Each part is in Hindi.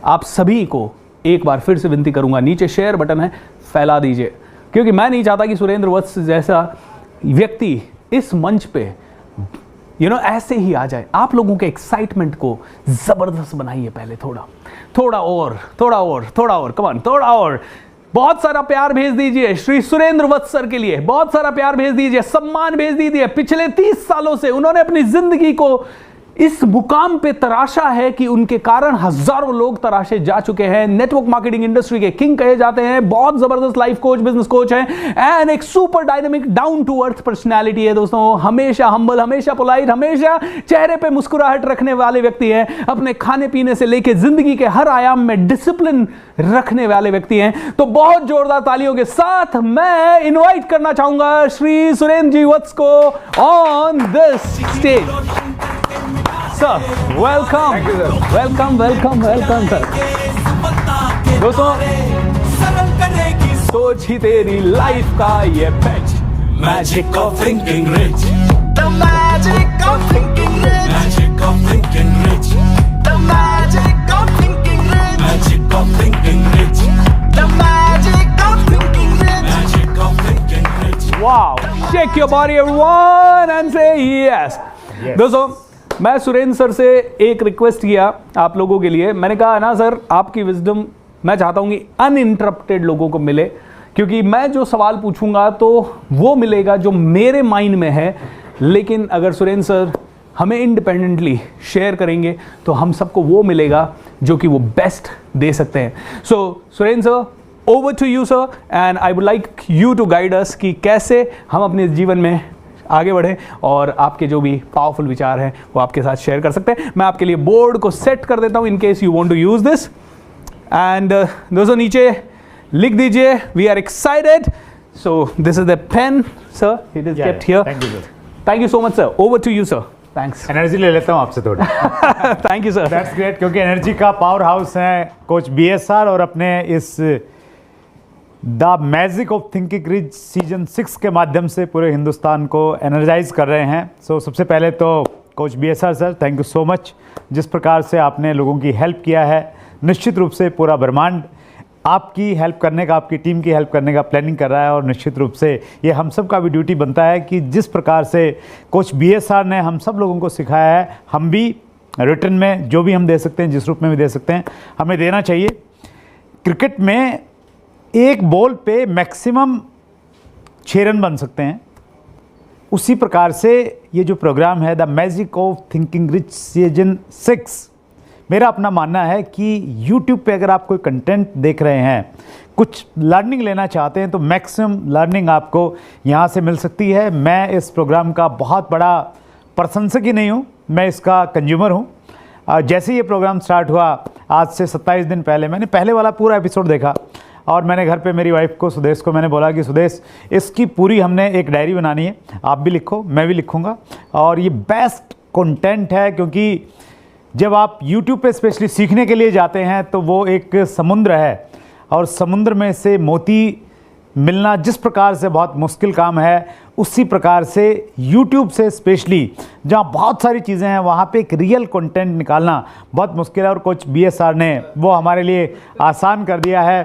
आप सभी को एक बार फिर से विनती करूंगा, नीचे शेयर बटन है, फैला दीजिए, क्योंकि मैं नहीं चाहता कि सुरेंद्र वत्स जैसा व्यक्ति इस मंच पे ऐसे ही आ जाए। आप लोगों के एक्साइटमेंट को जबरदस्त बनाइए, पहले थोड़ा और कमान, थोड़ा और बहुत सारा प्यार भेज दीजिए श्री सुरेंद्र वत्स सर के लिए, बहुत सारा प्यार भेज दीजिए, सम्मान भेज दीजिए। पिछले 30 सालों से उन्होंने अपनी जिंदगी को इस मुकाम पे तराशा है कि उनके कारण हजारों लोग तराशे जा चुके हैं। नेटवर्क मार्केटिंग इंडस्ट्री के किंग कहे जाते हैं, बहुत जबरदस्त लाइफ कोच, बिजनेस कोच हैं, एंड एक super dynamic down to earth personality है दोस्तों। हमेशा हम्बल, हमेशा पोलाइट, हमेशा चेहरे पे मुस्कुराहट रखने वाले व्यक्ति हैं। अपने खाने पीने से लेकर जिंदगी के हर आयाम में डिसिप्लिन रखने वाले व्यक्ति हैं। तो बहुत जोरदार तालियों के साथ मैं इनवाइट करना चाहूंगा श्री सुरेंद्र जी वत्स को on this stage. Sir welcome. Thank you sir. Welcome sir. दोस्तों, सोच ही तेरी लाइफ का ये patch, Magic of thinking rich. The magic of thinking rich. Magic of thinking rich. The magic of thinking rich. Magic of thinking rich. The magic of thinking rich. Magic of thinking rich. Wow, shake your body everyone and से यस। दोस्तों, मैं सुरेंद्र सर से एक रिक्वेस्ट किया आप लोगों के लिए। मैंने कहा ना सर, आपकी विजडम मैं चाहता हूं कि अनइंटरप्टेड लोगों को मिले, क्योंकि मैं जो सवाल पूछूंगा तो वो मिलेगा जो मेरे माइंड में है, लेकिन अगर सुरेंद्र सर हमें इंडिपेंडेंटली शेयर करेंगे तो हम सबको वो मिलेगा जो कि वो बेस्ट दे सकते हैं। So Surendra sir, over to you sir, and I would like you to guide us कि कैसे हम अपने जीवन में आगे बढ़े और आपके जो भी पावरफुल विचार हैं वो आपके साथ शेयर कर सकते हैं। मैं आपके लिए बोर्ड को सेट कर देता हूं in case you want to use this, and दोस्तों नीचे लिख दीजिए, we are excited. So this is the pen sir, it is kept here. Thank you sir. Thank you so much sir, over to you sir. Thanks. Energy ले लेता हूँ आपसे थोड़ी। थैंक यू सर। दैट्स ग्रेट, क्योंकि एनर्जी का पावर हाउस है कोच BSR और अपने इस the magic of thinking rich season 6 के माध्यम से पूरे हिंदुस्तान को एनर्जाइज कर रहे हैं। सो सबसे पहले तो coach BSR sir, thank you so much. जिस प्रकार से आपने लोगों की हेल्प किया है, निश्चित रूप से पूरा ब्रह्मांड आपकी हेल्प करने का, आपकी टीम की हेल्प करने का प्लानिंग कर रहा है, और निश्चित रूप से ये हम सब का भी ड्यूटी बनता है कि जिस प्रकार से कोच BSR ने हम सब लोगों को सिखाया है, हम भी रिटर्न में जो भी हम दे सकते हैं, जिस रूप में भी दे सकते हैं, हमें देना चाहिए। क्रिकेट में एक बॉल पे मैक्सिमम 6 रन बन सकते हैं, उसी प्रकार से ये जो प्रोग्राम है the magic of thinking rich season 6, मेरा अपना मानना है कि YouTube पे अगर आप कोई कंटेंट देख रहे हैं, कुछ लर्निंग लेना चाहते हैं, तो मैक्सिमम लर्निंग आपको यहाँ से मिल सकती है। मैं इस प्रोग्राम का बहुत बड़ा प्रशंसक ही नहीं हूँ, मैं इसका कंज्यूमर हूँ। जैसे ये प्रोग्राम स्टार्ट हुआ आज से 27 दिन पहले, मैंने पहले वाला पूरा एपिसोड देखा और मैंने घर पे मेरी वाइफ को, सुदेश को मैंने बोला कि सुदेश, इसकी पूरी हमने एक डायरी बनानी है, आप भी लिखो, मैं भी लिखूँगा, और ये बेस्ट कंटेंट है। क्योंकि जब आप YouTube पे स्पेशली सीखने के लिए जाते हैं तो वो एक समुद्र है, और समुद्र में से मोती मिलना जिस प्रकार से बहुत मुश्किल काम है, उसी प्रकार से YouTube से स्पेशली जहाँ बहुत सारी चीज़ें हैं वहाँ पे एक रियल कंटेंट निकालना बहुत मुश्किल है, और कोच BSR ने वो हमारे लिए आसान कर दिया है।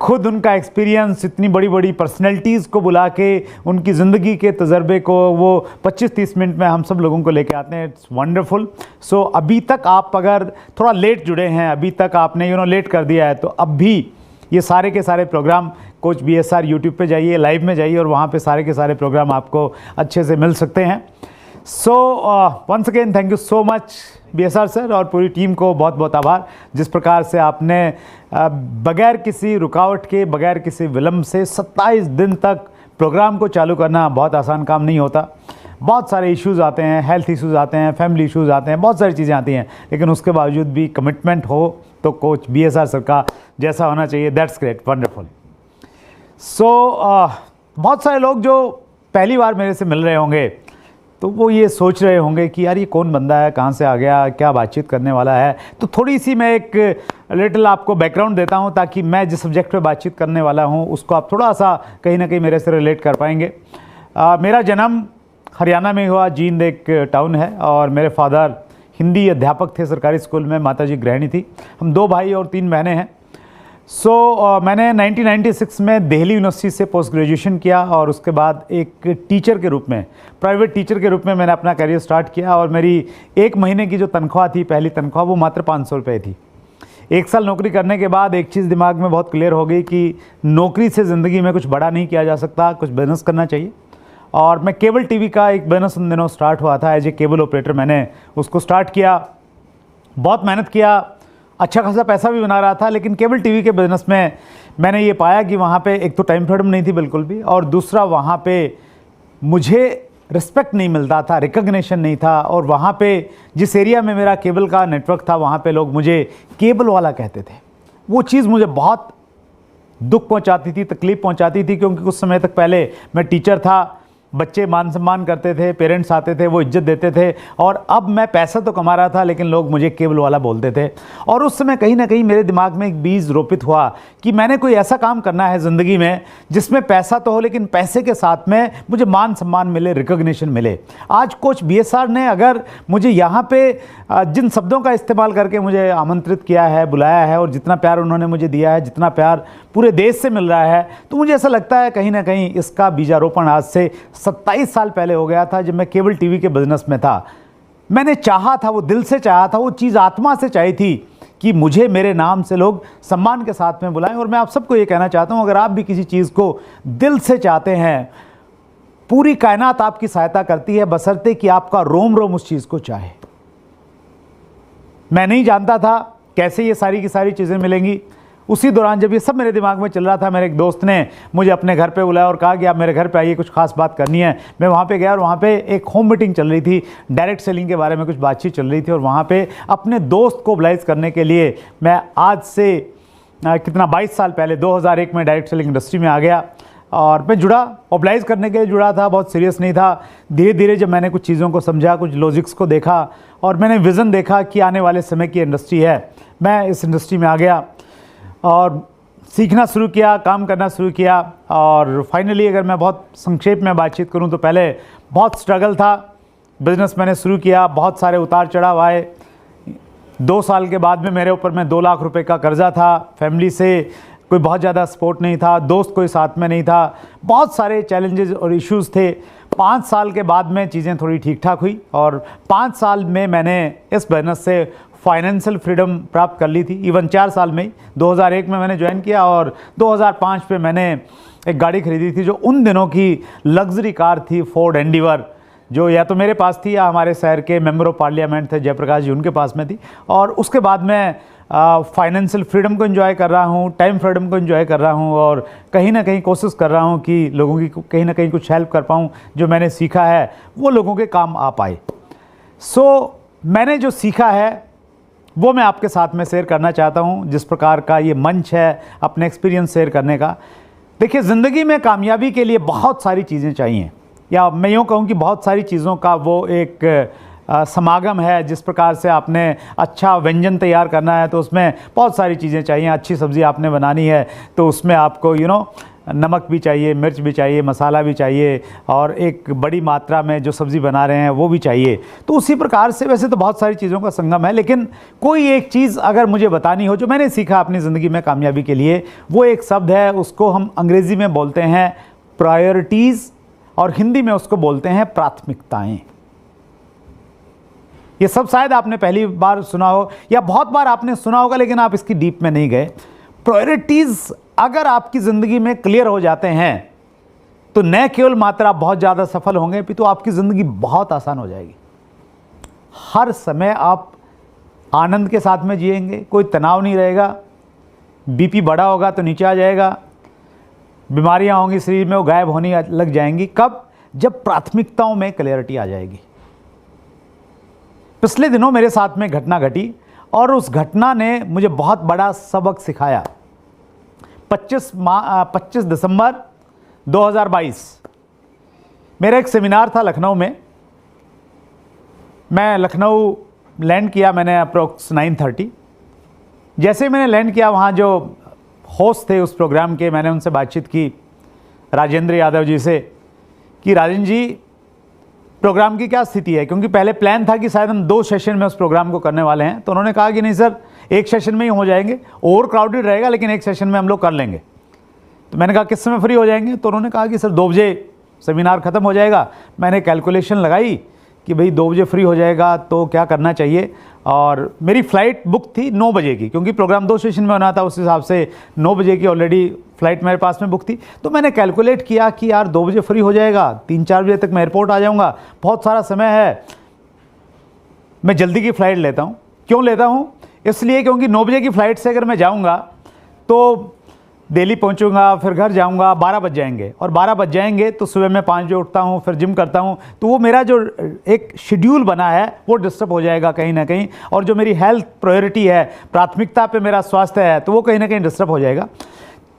खुद उनका एक्सपीरियंस, इतनी बड़ी बड़ी पर्सनैलिटीज़ को बुला के उनकी ज़िंदगी के तजर्बे को वो 25-30 मिनट में हम सब लोगों को लेके आते हैं। It's wonderful. सो अभी तक आप अगर थोड़ा लेट जुड़े हैं, अभी तक आपने लेट कर दिया है, तो अब भी ये सारे के सारे प्रोग्राम कोच BSR YouTube पे जाइए, लाइव में जाइए, और वहाँ पे सारे के सारे प्रोग्राम आपको अच्छे से मिल सकते हैं। So once again thank you so much BSR sir, और पूरी टीम को बहुत बहुत आभार। जिस प्रकार से आपने बगैर किसी रुकावट के, बगैर किसी विलम्ब से 27 दिन तक प्रोग्राम को चालू करना बहुत आसान काम नहीं होता। बहुत सारे इश्यूज़ आते हैं, हेल्थ इश्यूज़ आते हैं, फैमिली इश्यूज़ आते हैं, बहुत सारी चीज़ें आती हैं, लेकिन उसके बावजूद भी कमिटमेंट हो तो कोच BSR सर का जैसा होना चाहिए। That's great, wonderful. सो बहुत सारे लोग जो पहली बार मेरे से मिल रहे होंगे तो वो ये सोच रहे होंगे कि यार ये कौन बंदा है, कहाँ से आ गया, क्या बातचीत करने वाला है। तो थोड़ी सी मैं एक लिटिल आपको बैकग्राउंड देता हूँ, ताकि मैं जिस सब्जेक्ट पे बातचीत करने वाला हूँ उसको आप थोड़ा सा कहीं ना कहीं मेरे से रिलेट कर पाएंगे। मेरा जन्म हरियाणा में हुआ, जींद एक टाउन है, और मेरे फादर हिंदी अध्यापक थे सरकारी स्कूल में, माताजी गृहिणी थी। हम 2 भाई और 3 बहनें हैं। मैंने 1996 में दिल्ली यूनिवर्सिटी से पोस्ट ग्रेजुएशन किया और उसके बाद एक टीचर के रूप में, प्राइवेट टीचर के रूप में मैंने अपना करियर स्टार्ट किया। और मेरी 1 महीने की जो तनख्वाह थी, पहली तनख्वाह, वो मात्र 500 रुपये थी। 1 साल नौकरी करने के बाद एक चीज़ दिमाग में बहुत क्लियर हो गई कि नौकरी से ज़िंदगी में कुछ बड़ा नहीं किया जा सकता, कुछ बिजनेस करना चाहिए। और मैं केबल टीवी का एक बिजनेस उन दिनों स्टार्ट हुआ था, एज ए केबल ऑपरेटर मैंने उसको स्टार्ट किया। बहुत मेहनत किया, अच्छा खासा पैसा भी बना रहा था। लेकिन केबल टीवी के बिज़नेस में मैंने ये पाया कि वहाँ पे एक तो टाइम फ्रीडम नहीं थी बिल्कुल भी, और दूसरा वहाँ पे मुझे रिस्पेक्ट नहीं मिलता था, रिकग्निशन नहीं था। और वहाँ पे जिस एरिया में मेरा केबल का नेटवर्क था, वहाँ पे लोग मुझे केबल वाला कहते थे। वो चीज़ मुझे बहुत दुख पहुँचाती थी, तकलीफ़ पहुँचाती थी, क्योंकि कुछ समय तक पहले मैं टीचर था, बच्चे मान सम्मान करते थे, पेरेंट्स आते थे, वो इज्जत देते थे। और अब मैं पैसा तो कमा रहा था, लेकिन लोग मुझे केबल वाला बोलते थे। और उस समय कहीं ना कहीं मेरे दिमाग में एक बीज रोपित हुआ कि मैंने कोई ऐसा काम करना है ज़िंदगी में जिसमें पैसा तो हो, लेकिन पैसे के साथ में मुझे मान सम्मान मिले, रिकॉग्निशन मिले। आज कोच BSR ने अगर मुझे यहाँ पे जिन शब्दों का इस्तेमाल करके मुझे आमंत्रित किया है, बुलाया है, और जितना प्यार उन्होंने मुझे दिया है, जितना प्यार पूरे देश से मिल रहा है, तो मुझे ऐसा लगता है कहीं ना कहीं इसका बीजारोपण आज से 27 साल पहले हो गया था, जब मैं केबल टीवी के बिजनेस में था। मैंने चाहा था, वो दिल से चाहा था, वो चीज़ आत्मा से चाही थी कि मुझे मेरे नाम से लोग सम्मान के साथ में बुलाएं। और मैं आप सबको ये कहना चाहता हूँ, अगर आप भी किसी चीज़ को दिल से चाहते हैं, पूरी कायनात आपकी सहायता करती है, बशर्ते कि आपका रोम रोम उस चीज़ को चाहे। मैं नहीं जानता था कैसे ये सारी की सारी चीज़ें मिलेंगी। उसी दौरान जब ये सब मेरे दिमाग में चल रहा था, मेरे एक दोस्त ने मुझे अपने घर पे बुलाया और कहा कि आप मेरे घर पे आइए, कुछ खास बात करनी है। मैं वहाँ पे गया और वहाँ पे एक होम मीटिंग चल रही थी, डायरेक्ट सेलिंग के बारे में कुछ बातचीत चल रही थी। और वहाँ पे अपने दोस्त को ओबलाइज करने के लिए मैं आज से 22 साल पहले 2001 में डायरेक्ट सेलिंग इंडस्ट्री में आ गया। और मैं जुड़ा, ओबलाइज करने के लिए जुड़ा था, बहुत सीरियस नहीं था। धीरे धीरे जब मैंने कुछ चीज़ों को समझा, कुछ लॉजिक्स को देखा, और मैंने विज़न देखा कि आने वाले समय की इंडस्ट्री है, मैं इस इंडस्ट्री में आ गया और सीखना शुरू किया, काम करना शुरू किया। और फाइनली अगर मैं बहुत संक्षेप में बातचीत करूं तो पहले बहुत स्ट्रगल था। बिज़नेस मैंने शुरू किया, बहुत सारे उतार चढ़ाव आए। 2 साल के बाद में मेरे ऊपर में 2 लाख रुपए का कर्जा था, फैमिली से कोई बहुत ज़्यादा सपोर्ट नहीं था, दोस्त कोई साथ में नहीं था, बहुत सारे चैलेंजेस और इश्यूज़ थे। 5 साल के बाद में चीज़ें थोड़ी ठीक ठाक हुई और 5 साल में मैंने इस बिजनेस से फाइनेंशियल फ्रीडम प्राप्त कर ली थी। इवन 4 साल में ही 2001 में मैंने ज्वाइन किया और 2005 पे मैंने एक गाड़ी खरीदी थी, जो उन दिनों की लग्जरी कार थी, फोर्ड एंडीवर, जो या तो मेरे पास थी या हमारे शहर के मेंबर ऑफ पार्लियामेंट थे जयप्रकाश जी, उनके पास में थी। और उसके बाद मैं फाइनेंशियल फ्रीडम को एंजॉय कर रहा हूँ, टाइम फ्रीडम को एंजॉय कर रहा हूँ, और कहीं ना कहीं कोशिश कर रहा हूँ कि लोगों की कहीं ना कहीं कुछ हेल्प कर पाऊँ। जो मैंने सीखा है वो लोगों के काम आ पाए। मैंने जो सीखा है वो मैं आपके साथ में शेयर करना चाहता हूँ। जिस प्रकार का ये मंच है अपने एक्सपीरियंस शेयर करने का, देखिए ज़िंदगी में कामयाबी के लिए बहुत सारी चीज़ें चाहिए, या मैं यूँ कहूँ कि बहुत सारी चीज़ों का वो एक समागम है। जिस प्रकार से आपने अच्छा व्यंजन तैयार करना है तो उसमें बहुत सारी चीज़ें चाहिए। अच्छी सब्ज़ी आपने बनानी है तो उसमें आपको नमक भी चाहिए, मिर्च भी चाहिए, मसाला भी चाहिए, और एक बड़ी मात्रा में जो सब्ज़ी बना रहे हैं वो भी चाहिए। तो उसी प्रकार से वैसे तो बहुत सारी चीज़ों का संगम है, लेकिन कोई एक चीज़ अगर मुझे बतानी हो जो मैंने सीखा अपनी ज़िंदगी में कामयाबी के लिए, वो एक शब्द है, उसको हम अंग्रेज़ी में बोलते हैं प्रायोरिटीज़ और हिंदी में उसको बोलते हैं प्राथमिकताएं। ये सब शायद आपने पहली बार सुना हो या बहुत बार आपने सुना होगा, लेकिन आप इसकी डीप में नहीं गए। प्रायोरिटीज़ अगर आपकी ज़िंदगी में क्लियर हो जाते हैं तो न केवल मात्र आप बहुत ज़्यादा सफल होंगे, तो आपकी ज़िंदगी बहुत आसान हो जाएगी। हर समय आप आनंद के साथ में जिएंगे, कोई तनाव नहीं रहेगा। बीपी बढ़ा होगा तो नीचे आ जाएगा, बीमारियां होंगी शरीर में वो गायब होने लग जाएंगी। कब? जब प्राथमिकताओं में क्लियरिटी आ जाएगी। पिछले दिनों मेरे साथ में घटना घटी और उस घटना ने मुझे बहुत बड़ा सबक सिखाया। 25 दिसंबर 2022 मेरा एक सेमिनार था लखनऊ में। मैं लखनऊ लैंड किया, मैंने अप्रोक्स 9:30। जैसे मैंने लैंड किया, वहाँ जो होस्ट थे उस प्रोग्राम के, मैंने उनसे बातचीत की, राजेंद्र यादव जी से, कि राजेंद्र जी प्रोग्राम की क्या स्थिति है, क्योंकि पहले प्लान था कि शायद हम 2 सेशन में उस प्रोग्राम को करने वाले हैं। तो उन्होंने कहा कि नहीं सर, 1 सेशन में ही हो जाएंगे, ओवर क्राउडेड रहेगा लेकिन 1 सेशन में हम लोग कर लेंगे। तो मैंने कहा किस समय फ्री हो जाएंगे, तो उन्होंने कहा कि सर 2 बजे सेमिनार ख़त्म हो जाएगा। मैंने कैलकुलेशन लगाई कि भाई 2 बजे फ्री हो जाएगा तो क्या करना चाहिए, और मेरी फ़्लाइट बुक थी 9 बजे की, क्योंकि प्रोग्राम 2 सेशन में होना था, उस हिसाब से 9 बजे की ऑलरेडी फ़्लाइट मेरे पास में बुक थी। तो मैंने कैलकुलेट किया कि यार 2 बजे फ्री हो जाएगा, 3-4 बजे तक मैं एयरपोर्ट आ जाऊँगा, बहुत सारा समय है, मैं जल्दी की फ़्लाइट लेता हूँ। क्यों लेता हूँ? इसलिए क्योंकि 9 बजे की फ़्लाइट से अगर मैं जाऊँगा तो दिल्ली पहुंचूंगा, फिर घर जाऊंगा, 12 बज जाएंगे, और 12 बज जाएंगे तो सुबह मैं 5 बजे उठता हूं, फिर जिम करता हूं, तो वो मेरा जो एक शेड्यूल बना है वो डिस्टर्ब हो जाएगा कहीं ना कहीं, और जो मेरी हेल्थ प्रायोरिटी है, प्राथमिकता पे मेरा स्वास्थ्य है, तो वो कहीं ना कहीं डिस्टर्ब हो जाएगा।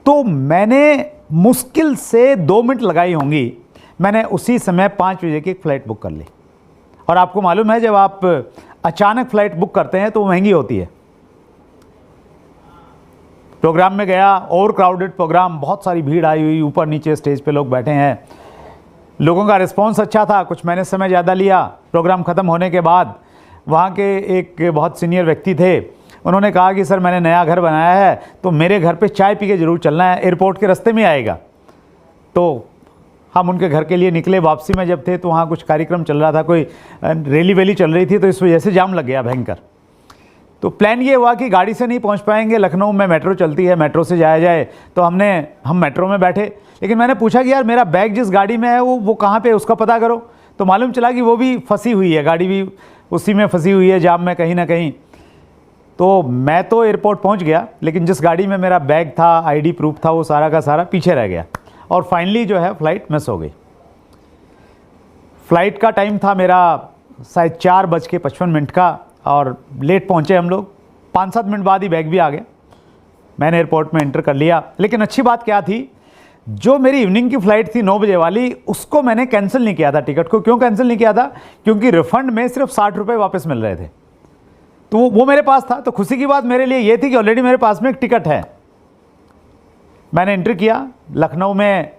तो मैंने मुश्किल से 2 मिनट लगाई होंगी, मैंने उसी समय 5 बजे की एक फ़्लाइट बुक कर ली। और आपको मालूम है जब आप अचानक फ़्लाइट बुक करते हैं तो वो महंगी होती है। प्रोग्राम में गया, ओवर क्राउडेड प्रोग्राम, बहुत सारी भीड़ आई हुई, ऊपर नीचे स्टेज पे लोग बैठे हैं, लोगों का रिस्पांस अच्छा था, कुछ मैंने समय ज़्यादा लिया। प्रोग्राम ख़त्म होने के बाद वहाँ के एक बहुत सीनियर व्यक्ति थे, उन्होंने कहा कि सर मैंने नया घर बनाया है तो मेरे घर पे चाय पी के ज़रूर चलना है, एयरपोर्ट के रास्ते में आएगा। तो हम उनके घर के लिए निकले। वापसी में जब थे तो वहाँ कुछ कार्यक्रम चल रहा था, कोई रैली वैली चल रही थी, तो इस वजह से जाम लग गया भयंकर। तो प्लान ये हुआ कि गाड़ी से नहीं पहुंच पाएंगे, लखनऊ में मेट्रो चलती है, मेट्रो से जाया जाए, तो हम मेट्रो में बैठे। लेकिन मैंने पूछा कि यार मेरा बैग जिस गाड़ी में है वो कहाँ पे है, उसका पता करो। तो मालूम चला कि वो भी फंसी हुई है, गाड़ी भी उसी में फंसी हुई है, जाम में कहीं ना कहीं। तो मैं तो एयरपोर्ट पहुँच गया, लेकिन जिस गाड़ी में मेरा बैग था, ID प्रूफ था, वो सारा का सारा पीछे रह गया, और फाइनली जो है फ़्लाइट मिस हो गई। फ़्लाइट का टाइम था मेरा शायद 4:55 का, और लेट पहुंचे हम लोग। 5-7 मिनट बाद ही बैग भी आ गया, मैंने एयरपोर्ट में एंटर कर लिया। लेकिन अच्छी बात क्या थी, जो मेरी इवनिंग की फ़्लाइट थी 9 बजे वाली, उसको मैंने कैंसिल नहीं किया था टिकट को। क्यों कैंसिल नहीं किया था? क्योंकि रिफंड में सिर्फ 60 रुपये वापस मिल रहे थे, तो वो मेरे पास था। तो खुशी की बात मेरे लिए ये थी कि ऑलरेडी मेरे पास में एक टिकट है। मैंने एंट्री किया। लखनऊ में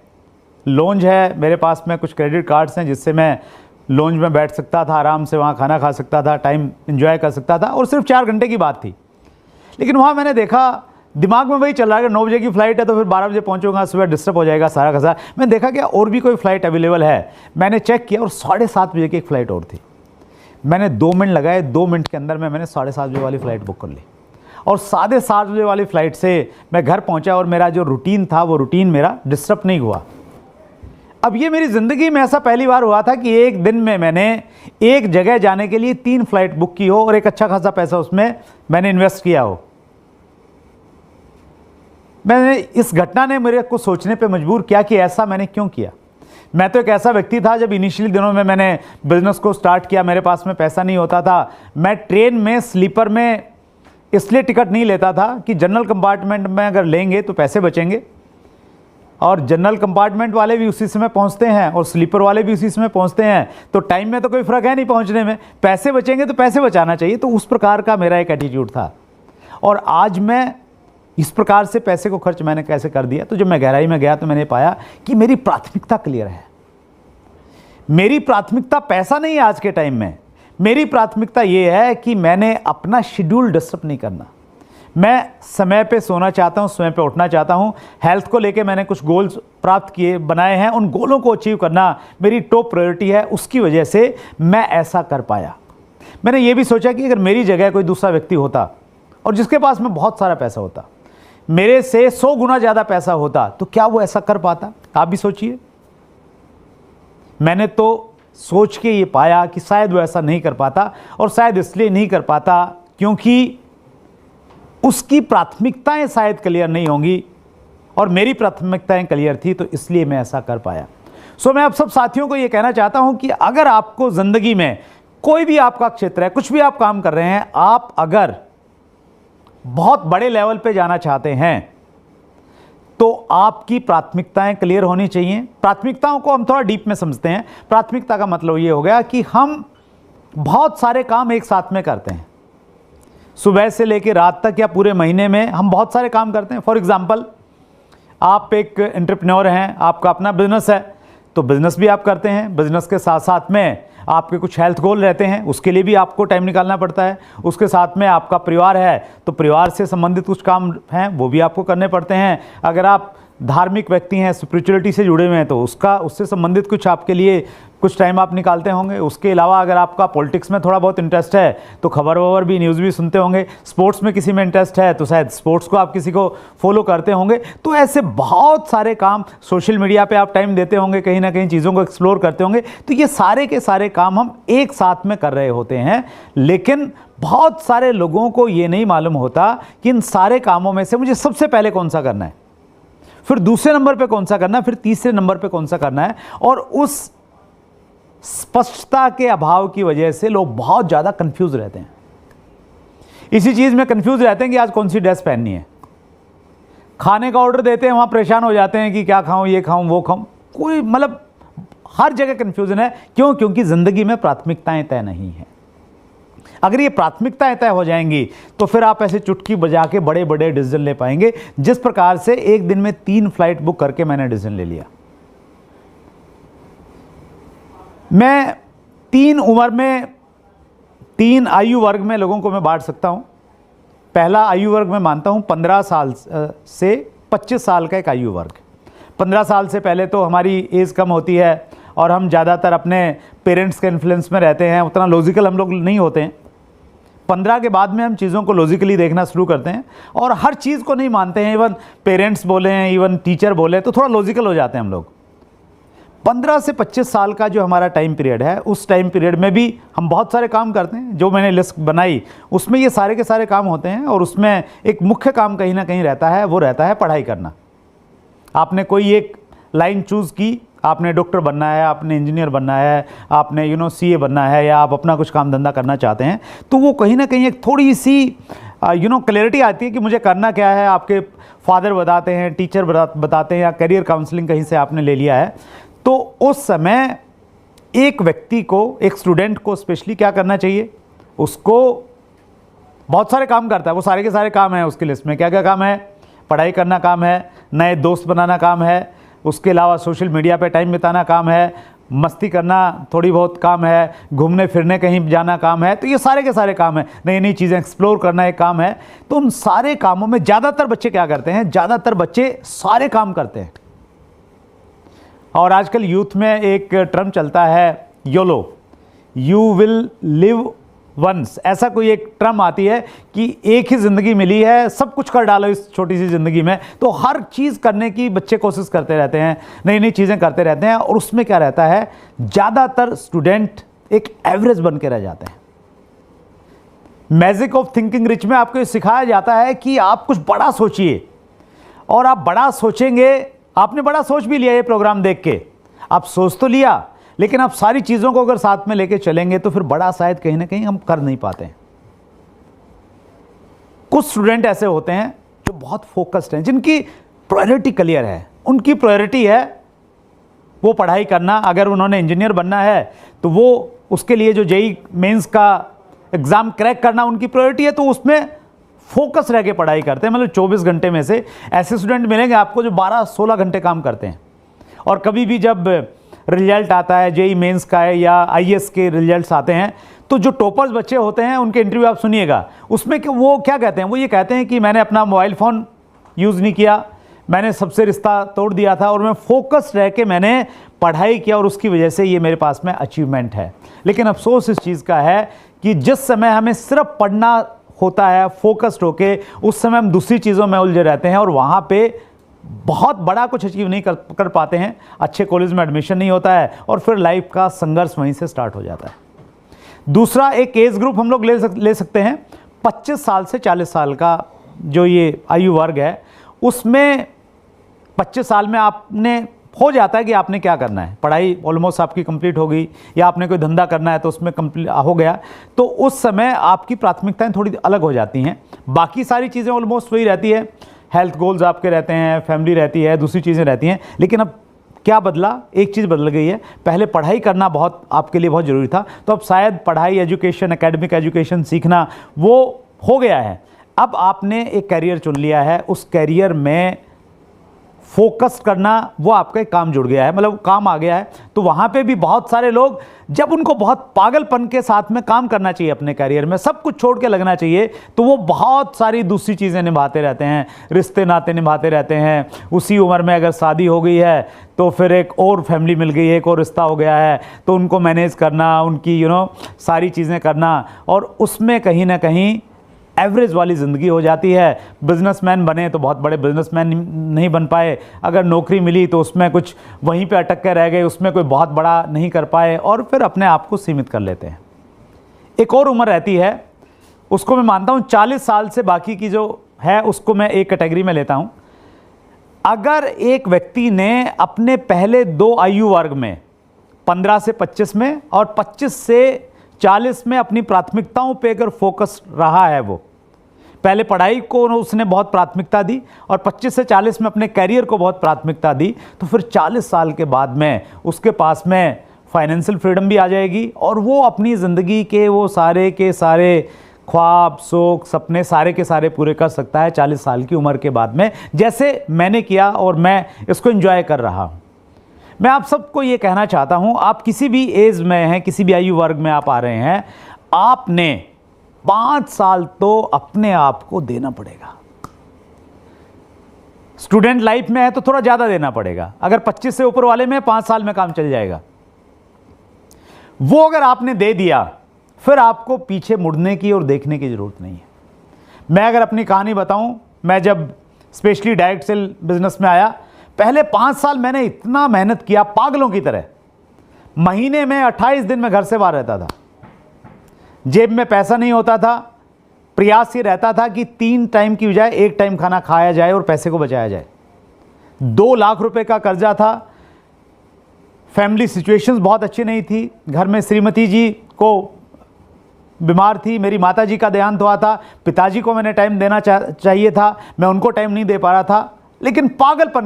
लॉन्ज है, मेरे पास में कुछ क्रेडिट कार्ड्स हैं जिससे मैं लॉन्ज में बैठ सकता था, आराम से वहाँ खाना खा सकता था, टाइम एंजॉय कर सकता था, और सिर्फ 4 घंटे की बात थी। लेकिन वहाँ मैंने देखा, दिमाग में वही चल रहा है कि 9 बजे की फ़्लाइट है तो फिर 12 बजे पहुँचूंगा, सुबह डिस्टर्ब हो जाएगा सारा का सारा। मैंने देखा कि और भी कोई फ़्लाइट अवेलेबल है। मैंने चेक किया और 7:30 बजे की एक फ़्लाइट और थी। मैंने 2 मिनट लगाए, 2 मिनट के अंदर में मैंने 7:30 बजे वाली फ़्लाइट बुक कर ली, और 7:30 बजे वाली फ़्लाइट से मैं घर पहुँचा, और मेरा जो रूटीन था वो रूटीन मेरा डिस्टर्ब नहीं हुआ। अब ये मेरी ज़िंदगी में ऐसा पहली बार हुआ था कि एक दिन में मैंने एक जगह जाने के लिए 3 फ़्लाइट बुक की हो, और एक अच्छा खासा पैसा उसमें मैंने इन्वेस्ट किया हो। इस घटना ने मेरे को सोचने पे मजबूर किया कि ऐसा मैंने क्यों किया। मैं तो एक ऐसा व्यक्ति था, जब इनिशियली दिनों में मैंने बिज़नेस को स्टार्ट किया, मेरे पास में पैसा नहीं होता था। मैं ट्रेन में स्लीपर में इसलिए टिकट नहीं लेता था कि जनरल कंपार्टमेंट में अगर लेंगे तो पैसे बचेंगे, और जनरल कंपार्टमेंट वाले भी उसी समय पहुंचते हैं और स्लीपर वाले भी उसी समय पहुंचते हैं, तो टाइम में तो कोई फ़र्क है नहीं पहुंचने में, पैसे बचेंगे तो पैसे बचाना चाहिए। तो उस प्रकार का मेरा एक एटीट्यूड था, और आज मैं इस प्रकार से पैसे को खर्च मैंने कैसे कर दिया। तो जब मैं गहराई में गया तो मैंने पाया कि मेरी प्राथमिकता क्लियर है। मेरी प्राथमिकता पैसा नहीं है आज के टाइम में, मेरी प्राथमिकता ये है कि मैंने अपना शेड्यूल डिस्टर्ब नहीं करना। मैं समय पे सोना चाहता हूँ, समय पे उठना चाहता हूँ। हेल्थ को लेके मैंने कुछ गोल्स प्राप्त किए, बनाए हैं, उन गोलों को अचीव करना मेरी टॉप प्रायोरिटी है। उसकी वजह से मैं ऐसा कर पाया। मैंने ये भी सोचा कि अगर मेरी जगह कोई दूसरा व्यक्ति होता और जिसके पास में बहुत सारा पैसा होता, मेरे से 100 गुना ज़्यादा पैसा होता, तो क्या वो ऐसा कर पाता? आप भी सोचिए। मैंने तो सोच के ये पाया कि शायद वो ऐसा नहीं कर पाता, और शायद इसलिए नहीं कर पाता क्योंकि उसकी प्राथमिकताएं शायद क्लियर नहीं होंगी, और मेरी प्राथमिकताएं क्लियर थी, तो इसलिए मैं ऐसा कर पाया। सो मैं आप सब साथियों को ये कहना चाहता हूं कि अगर आपको ज़िंदगी में कोई भी आपका क्षेत्र है, कुछ भी आप काम कर रहे हैं, आप अगर बहुत बड़े लेवल पे जाना चाहते हैं तो आपकी प्राथमिकताएं क्लियर होनी चाहिए। प्राथमिकताओं को हम थोड़ा डीप में समझते हैं। प्राथमिकता का मतलब ये हो गया कि हम बहुत सारे काम एक साथ में करते हैं, सुबह से लेकर रात तक या पूरे महीने में हम बहुत सारे काम करते हैं। फॉर एग्जांपल, आप एक एंटरप्रेन्योर हैं, आपका अपना बिजनेस है, तो बिजनेस भी आप करते हैं, बिजनेस के साथ साथ में आपके कुछ हेल्थ गोल रहते हैं, उसके लिए भी आपको टाइम निकालना पड़ता है। उसके साथ में आपका परिवार है, तो परिवार से संबंधित कुछ काम हैं वो भी आपको करने पड़ते हैं। अगर आप धार्मिक व्यक्ति हैं, स्पिरिचुअलिटी से जुड़े हुए हैं, तो उससे संबंधित कुछ आपके लिए कुछ टाइम आप निकालते होंगे। उसके अलावा अगर आपका पॉलिटिक्स में थोड़ा बहुत इंटरेस्ट है तो खबर वबर भी, न्यूज़ भी सुनते होंगे। स्पोर्ट्स में किसी में इंटरेस्ट है तो शायद स्पोर्ट्स को आप किसी को फॉलो करते होंगे। तो ऐसे बहुत सारे काम, सोशल मीडिया पे आप टाइम देते होंगे, कहीं ना कहीं चीज़ों को एक्सप्लोर करते होंगे। तो ये सारे के सारे काम हम एक साथ में कर रहे होते हैं, लेकिन बहुत सारे लोगों को ये नहीं मालूम होता कि इन सारे कामों में से मुझे सबसे पहले कौन सा करना है, फिर दूसरे नंबर पे कौन सा करना है, फिर तीसरे नंबर पे कौन सा करना है। और उस स्पष्टता के अभाव की वजह से लोग बहुत ज़्यादा कंफ्यूज रहते हैं। इसी चीज़ में कंफ्यूज रहते हैं कि आज कौन सी ड्रेस पहननी है। खाने का ऑर्डर देते हैं, वहाँ परेशान हो जाते हैं कि क्या खाऊं, ये खाऊं, वो खाऊं। कोई मतलब हर जगह कंफ्यूजन है। क्यों? क्योंकि ज़िंदगी में प्राथमिकताएं तय नहीं है। अगर ये प्राथमिकताएं तय हो जाएंगी तो फिर आप ऐसे चुटकी बजा के बड़े बड़े डिसीजन ले पाएंगे। जिस प्रकार से एक दिन में 3 फ्लाइट बुक करके मैंने डिसीजन ले लिया। मैं 3 उम्र में, 3 आयु वर्ग में लोगों को मैं बांट सकता हूं। पहला आयु वर्ग मैं मानता हूं 15 साल से 25 साल का एक आयु वर्ग। 15 साल से पहले तो हमारी एज कम होती है और हम ज़्यादातर अपने पेरेंट्स के इन्फ्लुएंस में रहते हैं, उतना लॉजिकल हम लोग नहीं होते हैं। 15 के बाद में हम चीज़ों को लॉजिकली देखना शुरू करते हैं और हर चीज़ को नहीं मानते हैं। इवन पेरेंट्स बोले हैं, इवन टीचर बोले, तो थोड़ा लॉजिकल हो जाते हैं हम लोग। 15 से 25 साल का जो हमारा टाइम पीरियड है, उस टाइम पीरियड में भी हम बहुत सारे काम करते हैं। जो मैंने लिस्ट बनाई उसमें ये सारे के सारे काम होते हैं और उसमें एक मुख्य काम कहीं ना कहीं रहता है, वो रहता है पढ़ाई करना। आपने कोई एक लाइन चूज़ की, आपने डॉक्टर बनना है, आपने इंजीनियर बनना है, आपने सीए बनना है, या आप अपना कुछ काम धंधा करना चाहते हैं, तो वो कहीं ना कहीं एक थोड़ी सी क्लैरिटी आती है कि मुझे करना क्या है। आपके फादर बताते हैं, टीचर बताते हैं, या करियर काउंसलिंग कहीं से आपने ले लिया है। तो उस समय एक व्यक्ति को, एक स्टूडेंट को स्पेशली क्या करना चाहिए? उसको बहुत सारे काम करता है, वो सारे के सारे काम हैं उसकी लिस्ट में। क्या क्या काम है? पढ़ाई करना काम है, नए दोस्त बनाना काम है, उसके अलावा सोशल मीडिया पे टाइम बिताना काम है, मस्ती करना थोड़ी बहुत काम है, घूमने फिरने कहीं जाना काम है। तो ये सारे के सारे काम है, नई नई चीज़ें एक्सप्लोर करना एक काम है। तो उन सारे कामों में ज़्यादातर बच्चे क्या करते हैं? ज़्यादातर बच्चे सारे काम करते हैं। और आजकल यूथ में एक टर्म चलता है YOLO, you will live once. ऐसा कोई एक टर्म आती है कि एक ही ज़िंदगी मिली है, सब कुछ कर डालो इस छोटी सी ज़िंदगी में। तो हर चीज़ करने की बच्चे कोशिश करते रहते हैं, नई नई चीज़ें करते रहते हैं। और उसमें क्या रहता है, ज़्यादातर स्टूडेंट एक एवरेज बन के रह जाते हैं। मैजिक ऑफ थिंकिंग रिच में आपको सिखाया जाता है कि आप कुछ बड़ा सोचिए, और आप बड़ा सोचेंगे। आपने बड़ा सोच भी लिया ये प्रोग्राम देख के, आप सोच तो लिया, लेकिन आप सारी चीज़ों को अगर साथ में लेके चलेंगे तो फिर बड़ा शायद कहीं ना कहीं हम कर नहीं पाते हैं। कुछ स्टूडेंट ऐसे होते हैं जो बहुत फोकस्ड हैं, जिनकी प्रायोरिटी क्लियर है। उनकी प्रायोरिटी है वो पढ़ाई करना। अगर उन्होंने इंजीनियर बनना है तो वो उसके लिए जो जेईई मेंस का एग्ज़ाम क्रैक करना उनकी प्रायोरिटी है, तो उसमें फोकस रह के पढ़ाई करते हैं। मतलब 24 घंटे में से ऐसे स्टूडेंट मिलेंगे आपको जो 12-16 घंटे काम करते हैं। और कभी भी जब रिजल्ट आता है जेईई मेंस का है या आईएएस के रिजल्ट्स आते हैं, तो जो टॉपर्स बच्चे होते हैं उनके इंटरव्यू आप सुनिएगा, उसमें वो क्या कहते हैं? वो ये कहते हैं कि मैंने अपना मोबाइल फ़ोन यूज़ नहीं किया, मैंने सबसे रिश्ता तोड़ दिया था, और मैं फोकस रह के मैंने पढ़ाई किया, और उसकी वजह से ये मेरे पास में अचीवमेंट है। लेकिन अफसोस इस चीज़ का है कि जिस समय हमें सिर्फ पढ़ना होता है फोकस्ड होके, उस समय हम दूसरी चीज़ों में उलझे रहते हैं और वहाँ पे बहुत बड़ा कुछ अचीव नहीं कर पाते हैं। अच्छे कॉलेज में एडमिशन नहीं होता है और फिर लाइफ का संघर्ष वहीं से स्टार्ट हो जाता है। दूसरा एक एज ग्रुप हम लोग ले सकते हैं 25 साल से 40 साल का जो ये आयु वर्ग है, उसमें 25 साल में आपने हो जाता है कि आपने क्या करना है। पढ़ाई ऑलमोस्ट आपकी कंप्लीट हो गई, या आपने कोई धंधा करना है तो उसमें कंप्लीट हो गया, तो उस समय आपकी प्राथमिकताएं थोड़ी अलग हो जाती हैं। बाकी सारी चीज़ें ऑलमोस्ट वही रहती है, हेल्थ गोल्स आपके रहते हैं, फैमिली रहती है, दूसरी चीज़ें रहती हैं। लेकिन अब क्या बदला? एक चीज़ बदल गई है। पहले पढ़ाई करना बहुत आपके लिए बहुत ज़रूरी था, तो अब शायद पढ़ाई, एजुकेशन, एकेडमिक एजुकेशन सीखना वो हो गया है। अब आपने एक करियर चुन लिया है, उस करियर में फोकस करना, वो आपका एक काम जुड़ गया है, मतलब काम आ गया है। तो वहाँ पे भी बहुत सारे लोग, जब उनको बहुत पागलपन के साथ में काम करना चाहिए अपने करियर में, सब कुछ छोड़ के लगना चाहिए, तो वो बहुत सारी दूसरी चीज़ें निभाते रहते हैं, रिश्ते नाते निभाते रहते हैं। उसी उम्र में अगर शादी हो गई है तो फिर एक और फैमिली मिल गई है, एक और रिश्ता हो गया है, तो उनको मैनेज करना, उनकी सारी चीज़ें करना, और उसमें कहीं ना कहीं एवरेज वाली ज़िंदगी हो जाती है। बिजनेसमैन बने तो बहुत बड़े बिजनेसमैन नहीं बन पाए, अगर नौकरी मिली तो उसमें कुछ वहीं पे अटक के रह गए, उसमें कोई बहुत बड़ा नहीं कर पाए, और फिर अपने आप को सीमित कर लेते हैं। एक और उम्र रहती है, उसको मैं मानता हूँ 40 साल से बाकी की जो है उसको मैं एक कैटेगरी में लेता हूँ। अगर एक व्यक्ति ने अपने पहले 2 आयु वर्ग में 15 से 25 में और 25 से 40 में अपनी प्राथमिकताओं पे अगर फोकस रहा है, वो पहले पढ़ाई को उसने बहुत प्राथमिकता दी और 25 से 40 में अपने करियर को बहुत प्राथमिकता दी, तो फिर 40 साल के बाद में उसके पास में फाइनेंशियल फ्रीडम भी आ जाएगी और वो अपनी ज़िंदगी के वो सारे के सारे ख्वाब, शौक, सपने सारे के सारे पूरे कर सकता है 40 साल की उम्र के बाद में, जैसे मैंने किया और मैं इसको एंजॉय कर रहा हूँ। मैं आप सबको ये कहना चाहता हूँ, आप किसी भी एज में हैं, किसी भी आयु वर्ग में आप आ रहे हैं, आपने 5 साल तो अपने आप को देना पड़ेगा। स्टूडेंट लाइफ में है तो थोड़ा ज़्यादा देना पड़ेगा, अगर 25 से ऊपर वाले में 5 साल में काम चल जाएगा। वो अगर आपने दे दिया, फिर आपको पीछे मुड़ने की और देखने की ज़रूरत नहीं है। मैं अगर अपनी कहानी बताऊं, मैं जब स्पेशली डायरेक्ट सेल बिजनेस में आया, पहले 5 साल मैंने इतना मेहनत किया पागलों की तरह। महीने में 28 दिन में घर से बाहर रहता था, जेब में पैसा नहीं होता था, प्रयास ये रहता था कि 3 टाइम की बजाय 1 टाइम खाना खाया जाए और पैसे को बचाया जाए। 2 लाख रुपए का कर्जा था, फैमिली सिचुएशंस बहुत अच्छी नहीं थी, घर में श्रीमती जी को बीमार थी, मेरी माताजी का देहांत हुआ था, पिताजी को मैंने टाइम देना चाहिए था, मैं उनको टाइम नहीं दे पा रहा था, लेकिन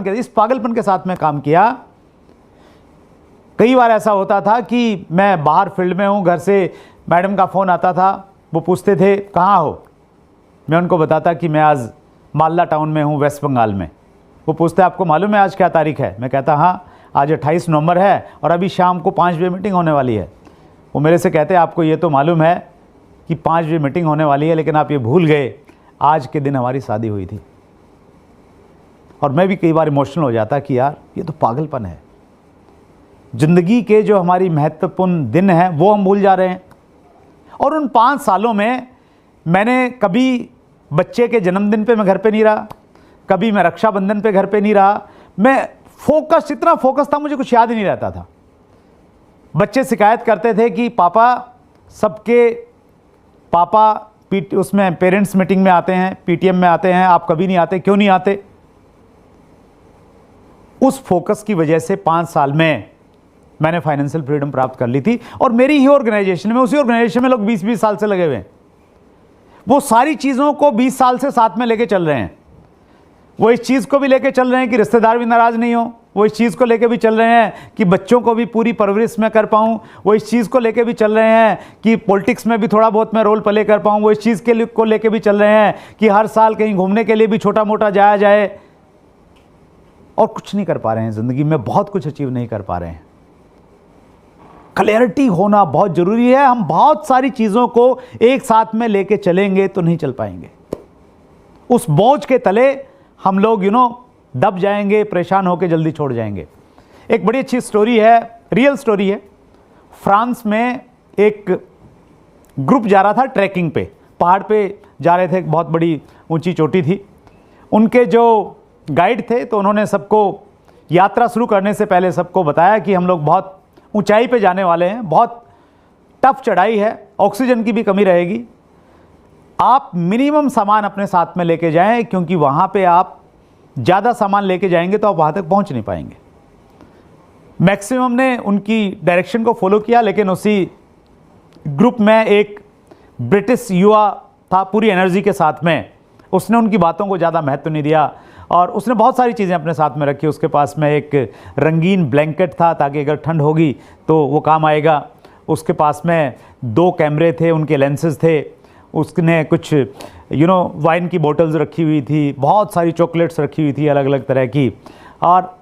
इस पागलपन के साथ में काम किया। कई बार ऐसा होता था कि मैं बाहर फील्ड में हूं, घर से मैडम का फ़ोन आता था, वो पूछते थे कहाँ हो, मैं उनको बताता कि मैं आज मालदा टाउन में हूं, वेस्ट बंगाल में। वो पूछते आपको मालूम है आज क्या तारीख है? मैं कहता हाँ, आज 28 नवंबर है और अभी शाम को 5 बजे मीटिंग होने वाली है। वो मेरे से कहते आपको ये तो मालूम है कि 5 बजे मीटिंग होने वाली है, लेकिन आप ये भूल गए आज के दिन हमारी शादी हुई थी। और मैं भी कई बार इमोशनल हो जाता कि यार ये तो पागलपन है, ज़िंदगी के जो हमारी महत्वपूर्ण दिन हैं वो हम भूल जा रहे हैं। और उन 5 सालों में मैंने कभी बच्चे के जन्मदिन पे मैं घर पे नहीं रहा, कभी मैं रक्षाबंधन पे घर पे नहीं रहा। मैं इतना फोकस था, मुझे कुछ याद ही नहीं रहता था। बच्चे शिकायत करते थे कि सबके पापा उसमें पेरेंट्स मीटिंग में आते हैं, पीटीएम में आते हैं, आप कभी नहीं आते, क्यों नहीं आते? उस फोकस की वजह से 5 साल में मैंने फाइनेंशियल फ्रीडम प्राप्त कर ली थी। और मेरी ही ऑर्गेनाइजेशन में, उसी ऑर्गेनाइजेशन में लोग 20-20 साल से लगे हुए हैं। वो सारी चीज़ों को 20 साल से साथ में लेके चल रहे हैं। वो इस चीज़ को भी लेके चल रहे हैं कि रिश्तेदार भी नाराज़ नहीं हो, वो इस चीज़ को लेके भी चल रहे हैं कि बच्चों को भी पूरी परवरिश में कर पाऊँ, वो इस चीज़ को लेके भी चल रहे हैं कि पॉलिटिक्स में भी थोड़ा बहुत मैं रोल प्ले कर पाऊँ, वो इस चीज़ को लेके भी चल रहे हैं कि हर साल कहीं घूमने के लिए भी छोटा मोटा जाया जाए। और कुछ नहीं कर पा रहे हैं ज़िंदगी में, बहुत कुछ अचीव नहीं कर पा रहे हैं। क्लैरिटी होना बहुत ज़रूरी है। हम बहुत सारी चीज़ों को एक साथ में लेके चलेंगे तो नहीं चल पाएंगे। उस बोझ के तले हम लोग दब जाएंगे, परेशान होकर जल्दी छोड़ जाएंगे। एक बड़ी अच्छी स्टोरी है, रियल स्टोरी है। फ्रांस में एक ग्रुप जा रहा था ट्रैकिंग पे, पहाड़ पे जा रहे थे, एक बहुत बड़ी ऊंची चोटी थी। उनके जो गाइड थे तो उन्होंने सबको यात्रा शुरू करने से पहले सबको बताया कि हम लोग बहुत ऊंचाई पे जाने वाले हैं, बहुत टफ चढ़ाई है, ऑक्सीजन की भी कमी रहेगी, आप मिनिमम सामान अपने साथ में लेके जाएं, क्योंकि वहाँ पे आप ज़्यादा सामान लेके जाएंगे तो आप वहाँ तक पहुँच नहीं पाएंगे। मैक्सिमम ने उनकी डायरेक्शन को फॉलो किया, लेकिन उसी ग्रुप में एक ब्रिटिश युवा था पूरी एनर्जी के साथ में। उसने उनकी बातों को ज़्यादा महत्व नहीं दिया और उसने बहुत सारी चीज़ें अपने साथ में रखी। उसके पास में एक रंगीन ब्लैंकेट था ताकि अगर ठंड होगी तो वो काम आएगा। उसके पास में 2 कैमरे थे, उनके लेंसेज थे। उसने कुछ वाइन की बोतल्स रखी हुई थी, बहुत सारी चॉकलेट्स रखी हुई थी अलग अलग तरह की। और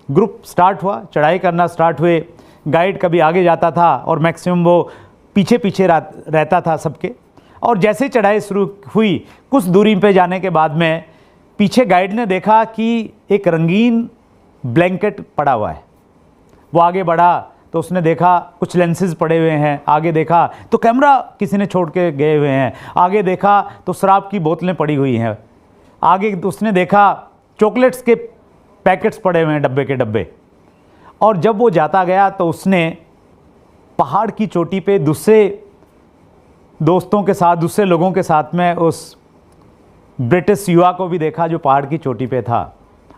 ग्रुप स्टार्ट हुआ, चढ़ाई करना स्टार्ट हुए। गाइड कभी आगे जाता था और मैक्सिमम वो पीछे पीछे रहता था सबके। और जैसे चढ़ाई शुरू हुई, कुछ दूरी पे जाने के बाद में पीछे गाइड ने देखा कि एक रंगीन ब्लैंकेट पड़ा हुआ है। वो आगे बढ़ा तो उसने देखा कुछ लेंसेज पड़े हुए हैं, आगे देखा तो कैमरा किसी ने छोड़ के गए हुए हैं, आगे देखा तो शराब की बोतलें पड़ी हुई हैं, आगे उसने देखा चॉकलेट्स के पैकेट्स पड़े हुए हैं, डब्बे के डब्बे। और जब वो जाता गया तो उसने पहाड़ की चोटी पे दूसरे दोस्तों के साथ, दूसरे लोगों के साथ में उस ब्रिटिश युवा को भी देखा जो पहाड़ की चोटी पे था।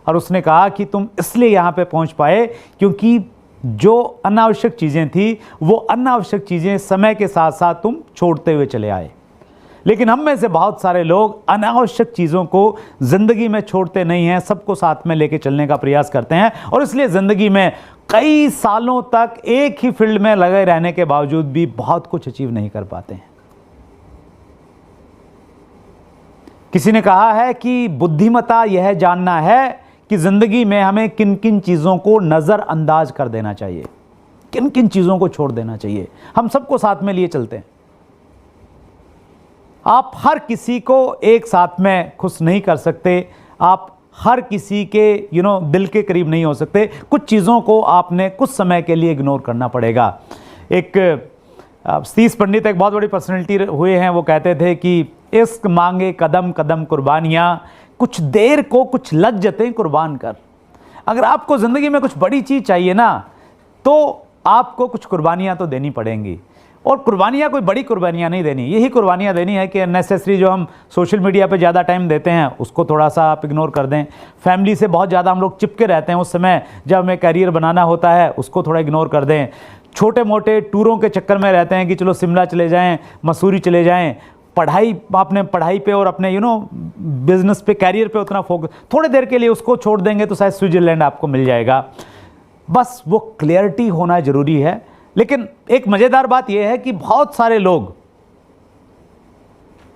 और उसने कहा कि तुम इसलिए यहाँ पे पहुँच पाए क्योंकि जो अनावश्यक चीज़ें थी वो अनावश्यक चीज़ें समय के साथ साथ तुम छोड़ते हुए चले आए। लेकिन हम में से बहुत सारे लोग अनावश्यक चीज़ों को ज़िंदगी में छोड़ते नहीं हैं, सबको साथ में लेके चलने का प्रयास करते हैं। और इसलिए ज़िंदगी में कई सालों तक एक ही फील्ड में लगे रहने के बावजूद भी बहुत कुछ अचीव नहीं कर पाते हैं। किसी ने कहा है कि बुद्धिमत्ता यह जानना है कि ज़िंदगी में हमें किन किन चीज़ों को नज़रअंदाज कर देना चाहिए, किन किन चीज़ों को छोड़ देना चाहिए। हम सबको साथ में लिए चलते हैं। आप हर किसी को एक साथ में खुश नहीं कर सकते, आप हर किसी के दिल के करीब नहीं हो सकते। कुछ चीज़ों को आपने कुछ समय के लिए इग्नोर करना पड़ेगा। एक सतीश पंडित एक बहुत बड़ी पर्सनैलिटी हुए हैं, वो कहते थे कि इश्क मांगे कदम कदम कुर्बानियाँ, कुछ देर को कुछ लज्जतें कुर्बान कर। अगर आपको ज़िंदगी में कुछ बड़ी चीज़ चाहिए ना, तो आपको कुछ कुर्बानियाँ तो देनी पड़ेंगी। और कुर्बानियाँ कोई बड़ी कुर्बानियाँ नहीं देनी, यही कुर्बानियाँ देनी है कि अननेसेसरी जो हम सोशल मीडिया पे ज़्यादा टाइम देते हैं उसको थोड़ा सा आप इग्नोर कर दें। फैमिली से बहुत ज़्यादा हम लोग चिपके रहते हैं, उस समय जब हमें करियर बनाना होता है उसको थोड़ा इग्नोर कर दें। छोटे मोटे टूरों के चक्कर में रहते हैं कि चलो शिमला चले जाएँ, मसूरी चले जाएँ। आपने पढ़ाई पे और अपने बिजनेस पे, कैरियर पे उतना फोकस, थोड़ी देर के लिए उसको छोड़ देंगे तो शायद स्विट्जरलैंड आपको मिल जाएगा। बस वो क्लियरिटी होना ज़रूरी है। लेकिन एक मज़ेदार बात यह है कि बहुत सारे लोग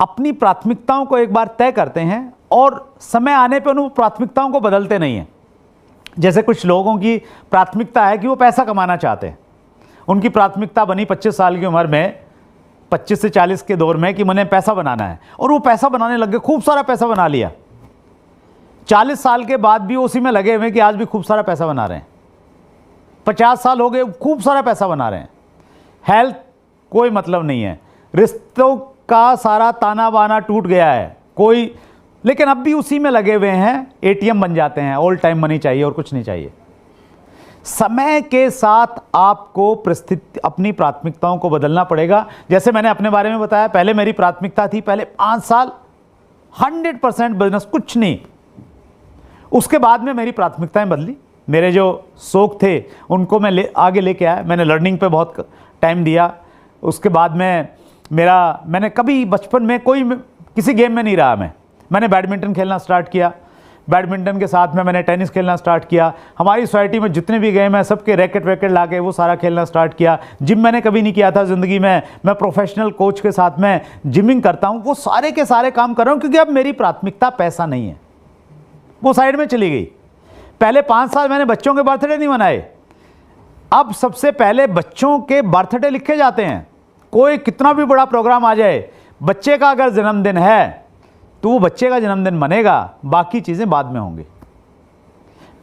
अपनी प्राथमिकताओं को एक बार तय करते हैं और समय आने पर उन प्राथमिकताओं को बदलते नहीं हैं। जैसे कुछ लोगों की प्राथमिकता है कि वो पैसा कमाना चाहते हैं। उनकी प्राथमिकता बनी 25 साल की उम्र में, 25 से 40 के दौर में कि मैंने पैसा बनाना है, और वो पैसा बनाने लग गए, खूब सारा पैसा बना लिया। 40 साल के बाद भी उसी में लगे हुए कि आज भी खूब सारा पैसा बना रहे हैं। 50 साल हो गए, खूब सारा पैसा बना रहे हैं। हेल्थ कोई मतलब नहीं है, रिश्तों का सारा ताना बाना टूट गया है कोई, लेकिन अब भी उसी में लगे हुए हैं। एटीएम बन जाते हैं, ऑल टाइम मनी चाहिए और कुछ नहीं चाहिए। समय के साथ आपको परिस्थिति, अपनी प्राथमिकताओं को बदलना पड़ेगा। जैसे मैंने अपने बारे में बताया, पहले मेरी प्राथमिकता थी पहले 5 साल 100% बिजनेस, कुछ नहीं। उसके बाद में मेरी प्राथमिकताएं बदली। मेरे जो शौक थे उनको मैं आगे लेके आया। मैंने लर्निंग पे बहुत टाइम दिया। उसके बाद में मैंने कभी बचपन में किसी गेम में नहीं रहा। मैंने बैडमिंटन खेलना स्टार्ट किया। बैडमिंटन के साथ में मैंने टेनिस खेलना स्टार्ट किया। हमारी सोसाइटी में जितने भी गेम हैं सबके रैकेट वैकेट ला के वो सारा खेलना स्टार्ट किया। जिम मैंने कभी नहीं किया था ज़िंदगी में। मैं प्रोफेशनल कोच के साथ में जिमिंग करता हूँ। वो सारे के सारे काम कर रहा हूँ क्योंकि अब मेरी प्राथमिकता पैसा नहीं है, वो साइड में चली गई। पहले 5 साल मैंने बच्चों के बर्थडे नहीं मनाए। अब सबसे पहले बच्चों के बर्थडे लिखे जाते हैं। कोई कितना भी बड़ा प्रोग्राम आ जाए, बच्चे का अगर जन्मदिन है तो वो बच्चे का जन्मदिन मनेगा, बाकी चीज़ें बाद में होंगी।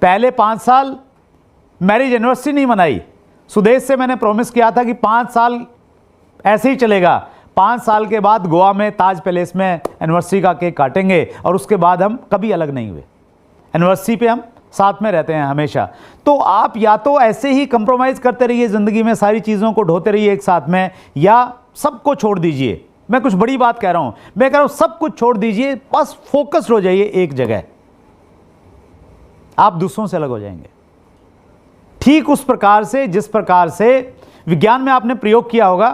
पहले 5 साल मैरिज एनिवर्सरी नहीं मनाई। सुदेश से मैंने प्रॉमिस किया था कि 5 साल ऐसे ही चलेगा। 5 साल के बाद गोवा में ताज पैलेस में एनिवर्सरी का केक काटेंगे और उसके बाद हम कभी अलग नहीं हुए। एनिवर्सरी पे हम साथ में रहते हैं हमेशा। तो आप या तो ऐसे ही कंप्रोमाइज़ करते रहिए ज़िंदगी में, सारी चीज़ों को ढोते रहिए एक साथ में, या सबको छोड़ दीजिए। मैं कुछ बड़ी बात कह रहा हूं, मैं कह रहा हूं सब कुछ छोड़ दीजिए, बस फोकस हो जाइए एक जगह, आप दूसरों से अलग हो जाएंगे। ठीक उस प्रकार से जिस प्रकार से विज्ञान में आपने प्रयोग किया होगा।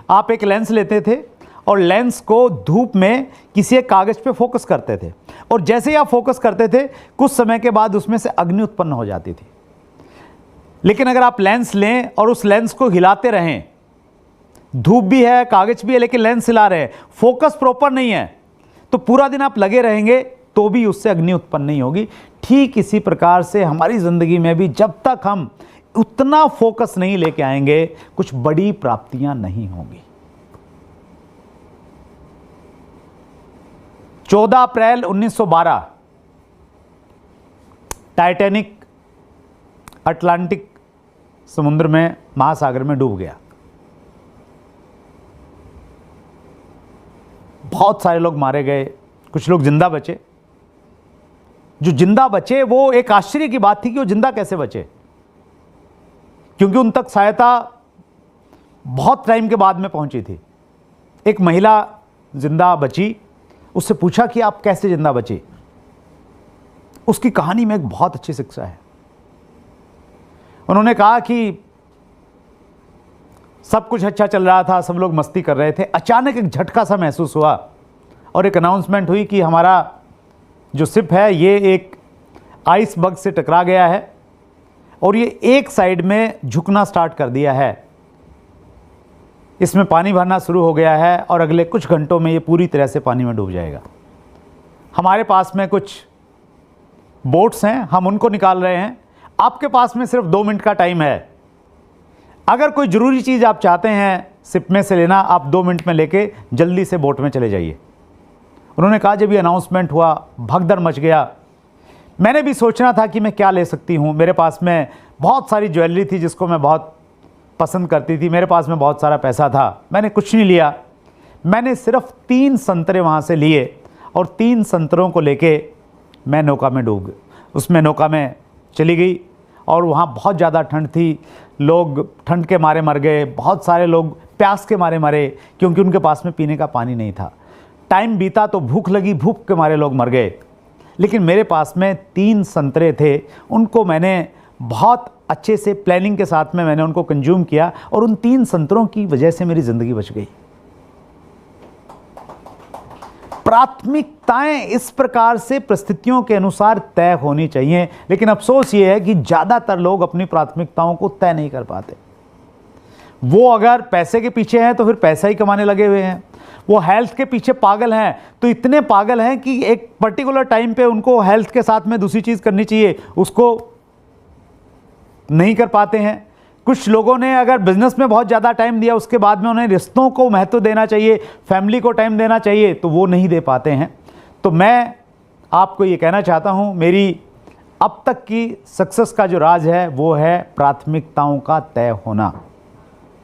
आप एक लेंस लेते थे और लेंस को धूप में किसी एक कागज पे फोकस करते थे, और जैसे ही आप फोकस करते थे कुछ समय के बाद उसमें से अग्नि उत्पन्न हो जाती थी। लेकिन अगर आप लेंस लें और उस लेंस को हिलाते रहें, धूप भी है, कागज भी है, लेकिन लेंस हिला रहे हैं, फोकस प्रॉपर नहीं है, तो पूरा दिन आप लगे रहेंगे, तो भी उससे अग्नि उत्पन्न नहीं होगी। ठीक इसी प्रकार से हमारी ज़िंदगी में भी जब तक हम उतना फोकस नहीं लेके आएंगे, कुछ बड़ी प्राप्तियां नहीं होंगी। 14 अप्रैल 1912 टाइटैनिक अटलांटिक समुद्र में, महासागर में डूब गया। बहुत सारे लोग मारे गए, कुछ लोग जिंदा बचे। जो जिंदा बचे वो एक आश्चर्य की बात थी कि वो जिंदा कैसे बचे, क्योंकि उन तक सहायता बहुत टाइम के बाद में पहुंची थी। एक महिला जिंदा बची, उससे पूछा कि आप कैसे जिंदा बची। उसकी कहानी में एक बहुत अच्छी शिक्षा है। उन्होंने कहा कि सब कुछ अच्छा चल रहा था, सब लोग मस्ती कर रहे थे, अचानक एक झटका सा महसूस हुआ और एक अनाउंसमेंट हुई कि हमारा जो शिप है ये एक आइसबर्ग से टकरा गया है और ये एक साइड में झुकना स्टार्ट कर दिया है। इसमें पानी भरना शुरू हो गया है और अगले कुछ घंटों में ये पूरी तरह से पानी में डूब जाएगा। हमारे पास में कुछ बोट्स हैं, हम उनको निकाल रहे हैं। आपके पास में सिर्फ 2 मिनट का टाइम है। अगर कोई ज़रूरी चीज़ आप चाहते हैं शिप में से लेना, आप 2 मिनट में लेके जल्दी से बोट में चले जाइए। उन्होंने कहा जब ये अनाउंसमेंट हुआ, भगदड़ मच गया। मैंने भी सोचना था कि मैं क्या ले सकती हूँ। मेरे पास में बहुत सारी ज्वेलरी थी जिसको मैं बहुत पसंद करती थी, मेरे पास में बहुत सारा पैसा था। मैंने कुछ नहीं लिया, मैंने सिर्फ 3 संतरे वहाँ से लिए और 3 संतरों को लेके मैं नौका में डूब गई। उसमें नौका में चली गई और वहाँ बहुत ज़्यादा ठंड थी। लोग ठंड के मारे मर गए, बहुत सारे लोग प्यास के मारे मरे क्योंकि उनके पास में पीने का पानी नहीं था। टाइम बीता तो भूख लगी, भूख के मारे लोग मर गए। लेकिन मेरे पास में 3 संतरे थे, उनको मैंने बहुत अच्छे से प्लानिंग के साथ में मैंने उनको कंज्यूम किया और उन 3 संतरों की वजह से मेरी ज़िंदगी बच गई। प्राथमिकताएं इस प्रकार से परिस्थितियों के अनुसार तय होनी चाहिए, लेकिन अफसोस ये है कि ज़्यादातर लोग अपनी प्राथमिकताओं को तय नहीं कर पाते। वो अगर पैसे के पीछे हैं तो फिर पैसा ही कमाने लगे हुए हैं। वो हेल्थ के पीछे पागल हैं तो इतने पागल हैं कि एक पर्टिकुलर टाइम पे उनको हेल्थ के साथ में दूसरी चीज़ करनी चाहिए, उसको नहीं कर पाते हैं। कुछ लोगों ने अगर बिजनेस में बहुत ज़्यादा टाइम दिया, उसके बाद में उन्हें रिश्तों को महत्व देना चाहिए, फैमिली को टाइम देना चाहिए, तो वो नहीं दे पाते हैं। तो मैं आपको ये कहना चाहता हूँ, मेरी अब तक की सक्सेस का जो राज है वो है प्राथमिकताओं का तय होना,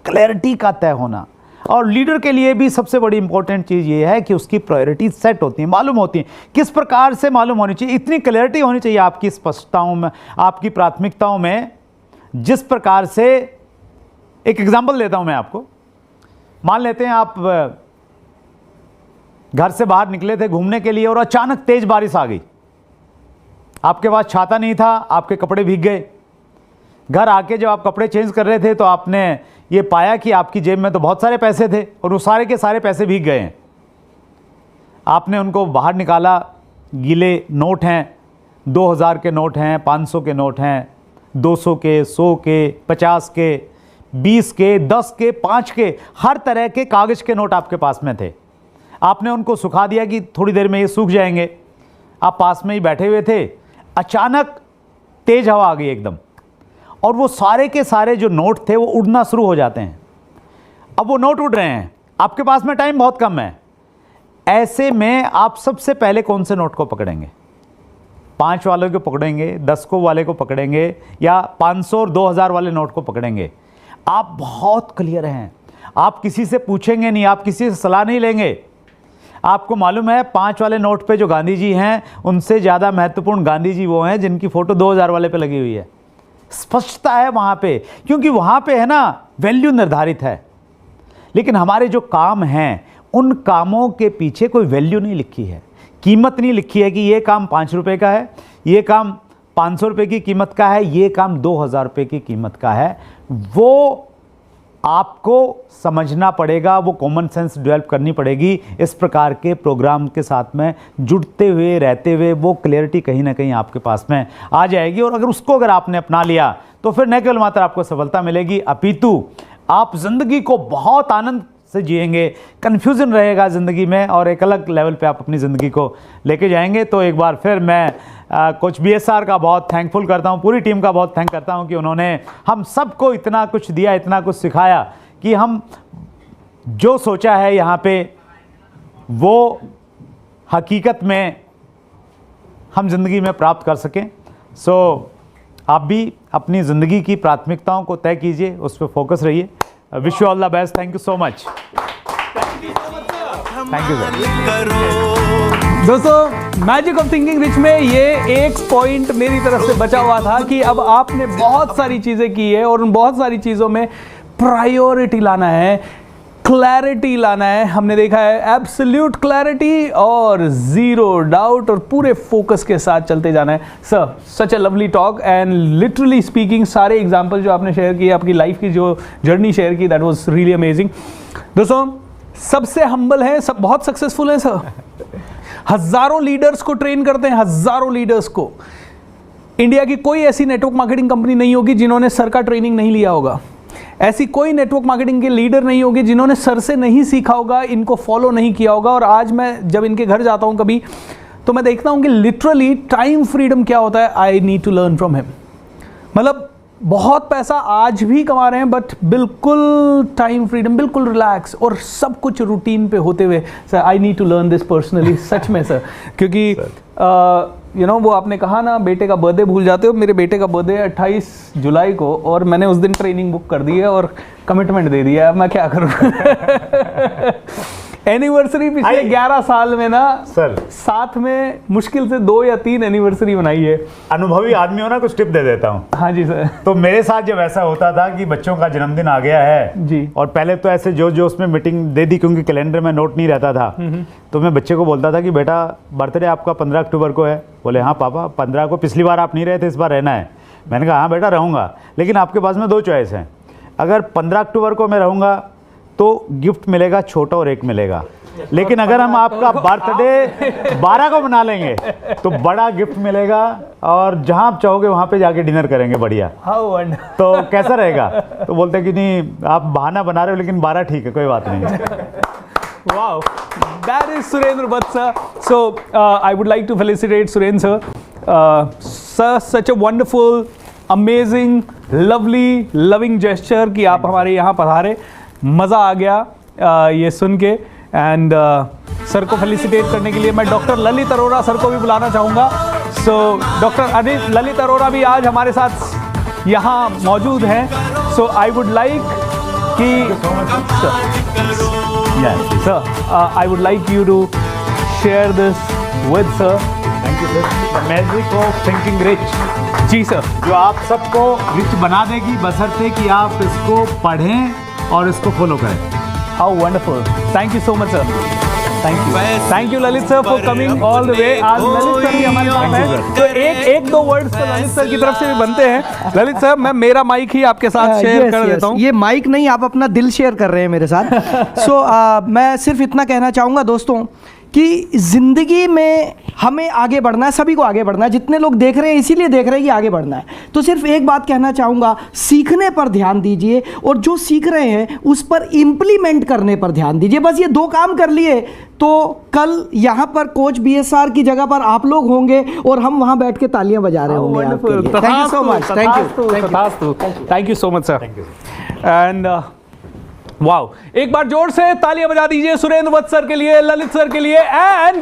क्लैरिटी का तय होना। और लीडर के लिए भी सबसे बड़ी इंपॉर्टेंट चीज़ ये है कि उसकी प्रायोरिटीज सेट होती हैं, मालूम होती हैं, किस प्रकार से मालूम होनी चाहिए। इतनी क्लैरिटी होनी चाहिए आपकी स्पष्टताओं में, आपकी प्राथमिकताओं में, जिस प्रकार से, एक एग्जांपल देता हूं मैं आपको। मान लेते हैं आप घर से बाहर निकले थे घूमने के लिए और अचानक तेज बारिश आ गई। आपके पास छाता नहीं था, आपके कपड़े भीग गए। घर आके जब आप कपड़े चेंज कर रहे थे तो आपने ये पाया कि आपकी जेब में तो बहुत सारे पैसे थे और वो सारे के सारे पैसे भीग गए हैं। आपने उनको बाहर निकाला, गीले नोट हैं, 2000 के नोट हैं, 500 के नोट हैं, 200 के, 100 के, 50 के, 20 के, 10 के, 5 के, हर तरह के कागज़ के नोट आपके पास में थे। आपने उनको सुखा दिया कि थोड़ी देर में ये सूख जाएंगे। आप पास में ही बैठे हुए थे, अचानक तेज हवा आ गई एकदम और वो सारे के सारे जो नोट थे वो उड़ना शुरू हो जाते हैं। अब वो नोट उड़ रहे हैं, आपके पास में टाइम बहुत कम है। ऐसे में आप सबसे पहले कौन से नोट को पकड़ेंगे? 5 वाले को पकड़ेंगे, 10 को वाले को पकड़ेंगे या 500 और 2000 वाले नोट को पकड़ेंगे? आप बहुत क्लियर हैं, आप किसी से पूछेंगे नहीं, आप किसी से सलाह नहीं लेंगे। आपको मालूम है 5 वाले नोट पे जो गांधी जी हैं, उनसे ज़्यादा महत्वपूर्ण गांधी जी वो हैं जिनकी फ़ोटो 2000 वाले पे लगी हुई है। स्पष्टता है वहाँ पे, क्योंकि वहाँ पे है ना वैल्यू निर्धारित है। लेकिन हमारे जो काम हैं, उन कामों के पीछे कोई वैल्यू नहीं लिखी है, कीमत नहीं लिखी है कि ये काम 5 रुपये का है, ये काम 500 रुपये की कीमत का है, ये काम 2000 रुपये की कीमत का है। वो आपको समझना पड़ेगा, वो कॉमन सेंस डेवलप करनी पड़ेगी। इस प्रकार के प्रोग्राम के साथ में जुड़ते हुए रहते हुए वो क्लैरिटी कहीं ना कहीं आपके पास में आ जाएगी। और अगर आपने अपना लिया तो फिर न केवल मात्र आपको सफलता मिलेगी, अपितु आप जिंदगी को बहुत आनंद से जिएंगे, कन्फ्यूज़न रहेगा ज़िंदगी में और एक अलग लेवल पे आप अपनी ज़िंदगी को लेके जाएंगे। तो एक बार फिर मैं कोच BSR का बहुत थैंकफुल करता हूँ, पूरी टीम का बहुत थैंक करता हूँ कि उन्होंने हम सबको इतना कुछ दिया, इतना कुछ सिखाया कि हम जो सोचा है यहाँ पे वो हकीकत में हम ज़िंदगी में प्राप्त कर सकें। सो आप भी अपनी ज़िंदगी की प्राथमिकताओं को तय कीजिए, उस पर फोकस रहिए। Wish you all the best. Thank you so much. Thank you sir. दोस्तों, मैजिक ऑफ थिंकिंग रिच में ये एक पॉइंट मेरी तरफ से बचा हुआ था कि अब आपने बहुत सारी चीज़ें की है और उन बहुत सारी चीज़ों में प्रायोरिटी लाना है, क्लैरिटी लाना है। हमने देखा है एब्सोल्यूट क्लैरिटी और जीरो डाउट और पूरे फोकस के साथ चलते जाना है। Sir, such A lovely talk and literally speaking सारे एग्जांपल जो आपने शेयर किए, आपकी लाइफ की जो जर्नी शेयर की, दैट वाज रियली अमेजिंग। दोस्तों, सबसे हम्बल है, सब बहुत सक्सेसफुल है सर, हजारों लीडर्स को ट्रेन करते हैं, हजारों लीडर्स को। इंडिया की कोई ऐसी नेटवर्क मार्केटिंग कंपनी नहीं होगी जिन्होंने सर का ट्रेनिंग नहीं लिया होगा। ऐसी कोई नेटवर्क मार्केटिंग के लीडर नहीं होगी जिन्होंने सर से नहीं सीखा होगा, इनको फॉलो नहीं किया होगा। और आज मैं जब इनके घर जाता हूं कभी, तो मैं देखता हूं कि लिटरली टाइम फ्रीडम क्या होता है, I need to learn from him. मतलब बहुत पैसा आज भी कमा रहे हैं बट बिल्कुल टाइम फ्रीडम, बिल्कुल रिलैक्स और सब कुछ रूटीन पे होते हुए। Sir, I need to learn this personally, सच में सर। क्योंकि वो आपने कहा ना, बेटे का बर्थडे भूल जाते हो। मेरे बेटे का बर्थडे है 28 जुलाई को और मैंने उस दिन ट्रेनिंग बुक कर दी है और कमिटमेंट दे दिया है। अब मैं क्या करूँ। एनिवर्सरी पिछले 11 साल में ना सर, साथ में मुश्किल से 2 या 3 एनिवर्सरी बनाई है। अनुभवी आदमी हो ना, कुछ टिप दे देता हूँ। हाँ जी सर। तो मेरे साथ जब ऐसा होता था कि बच्चों का जन्मदिन आ गया है जी, और पहले तो ऐसे जो उसमें मीटिंग दे दी क्योंकि कैलेंडर में नोट नहीं रहता था, तो मैं बच्चे को बोलता था कि बेटा बर्थडे आपका 15 अक्टूबर को है। बोले हाँ पापा, 15 को पिछली बार आप नहीं रहे थे, इस बार रहना है। मैंने कहा हाँ बेटा रहूँगा, लेकिन आपके पास में 2 चॉइस हैं। अगर 15 अक्टूबर को मैं रहूँगा तो गिफ्ट मिलेगा छोटा और एक मिलेगा, लेकिन अगर हम आपका बर्थडे 12 को मना लेंगे तो बड़ा गिफ्ट मिलेगा और जहां आप चाहोगे वहां पे जाके डिनर करेंगे बढ़िया। तो कैसा रहेगा? तो बोलते कि नहीं, आप बहाना बना रहे हो, लेकिन 12 ठीक है, कोई बात नहीं। Wow, that is Surendra Bhatt sir. So I would like to felicitate Surendra sir. Sir, such a wonderful, amazing, lovely, loving gesture कि आप हमारे यहाँ पधारे। मज़ा आ गया ये सुन के। एंड सर को फेलिसिटेट करने के लिए मैं डॉक्टर ललित अरोरा सर को भी बुलाना चाहूँगा। सो डॉक्टर ललित अरोरा भी आज हमारे साथ यहाँ मौजूद हैं। सो आई वुड लाइक कि sir, I would like you to share this with sir. Thank you sir. The magic of thinking rich. जी सर। जो आप सबको रिच बना देगी बशर्ते कि आप इसको पढ़ें और इसको फॉलो करें। How wonderful. Thank you so much, sir. Thank you, Lalit sir, for coming all the way. आज ललित सर भी हमारे साथ हैं, तो एक दो वर्ड्स तो ललित सर की तरफ से भी बनते हैं। ललित सर, मैं मेरा माइक ही आपके साथ शेयर कर देता हूँ। ये माइक नहीं, आप अपना दिल शेयर कर रहे हैं मेरे साथ। सो मैं सिर्फ इतना कहना चाहूँगा दोस्तों कि ज़िंदगी में हमें आगे बढ़ना है, सभी को आगे बढ़ना है। जितने लोग देख रहे हैं इसीलिए देख रहे हैं कि आगे बढ़ना है। तो सिर्फ एक बात कहना चाहूँगा, सीखने पर ध्यान दीजिए और जो सीख रहे हैं उस पर इम्प्लीमेंट करने पर ध्यान दीजिए। बस ये 2 काम कर लिए तो कल यहाँ पर कोच BSR की जगह पर आप लोग होंगे और हम वहाँ बैठ के तालियां बजा रहे होंगे आपके लिए। Thank you so much. Thank you so much sir. And wow, एक बार जोर से तालियां बजा दीजिए सुरेंद्र वत्स सर के लिए, ललित सर के लिए एंड